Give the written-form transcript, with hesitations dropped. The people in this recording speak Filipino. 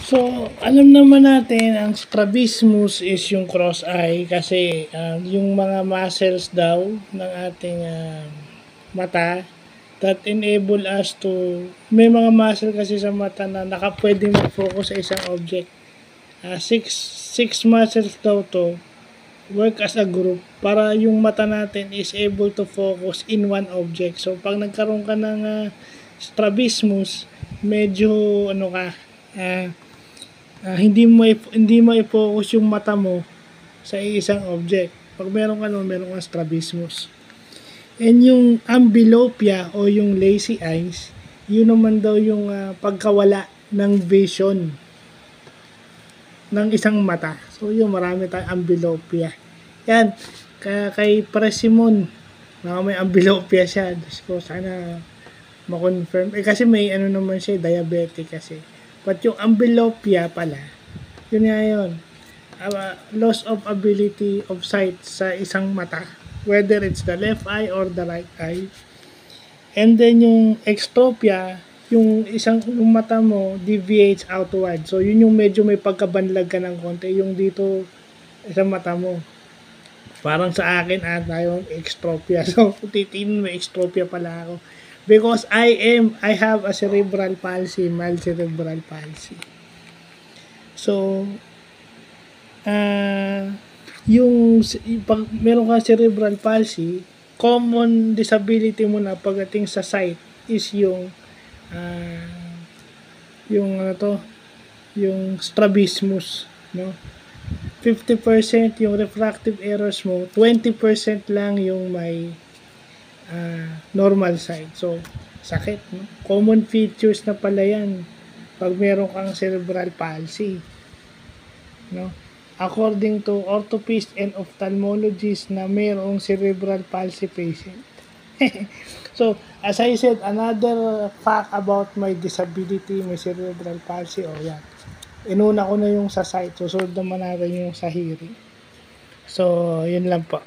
So, alam naman natin ang strabismus is yung cross eye kasi yung mga muscles daw ng ating mata that enable us to may mga muscle kasi sa mata na pwedeng mag-focus sa isang object. Six muscles daw to work as a group para yung mata natin is able to focus in one object. So, pag nagkaroon ka ng strabismus, medyo hindi mo i-focus yung mata mo sa isang object. Pag meron kang strabismus. And yung amblyopia o yung lazy eyes, yun naman daw yung pagkawala ng vision ng isang mata. So yun, marami tayong amblyopia. Yan, kay Presimon, may amblyopia siya. Diyos ko, sana ma-confirm. Kasi may naman siya, diabetic kasi. But yung amblyopia pala, yun nga yun. Loss of ability of sight sa isang mata. Whether it's the left eye or the right eye. And then yung extropia, yung mata mo deviates outward. So yun yung medyo may pagkabanlag ka ng konti. Yung dito sa mata mo. Parang sa akin yung extropia. So titingin mo extropia pala ako. Because I have a cerebral palsy, mild cerebral palsy. So, pag meron ka cerebral palsy, common disability mo na pagdating sa sight is yung strabismus, no? 50% yung refractive errors mo, 20% lang yung may normal sight. So, sakit, no? Common features na pala yan pag meron kang cerebral palsy, no? According to orthopedists and ophthalmologists na mayroong cerebral palsy patient. So, as I said, another fact about my disability, my cerebral palsy, yan. Inuna ko na yung sa sight. Susunod naman natin yung sa hearing. So, yun lang po.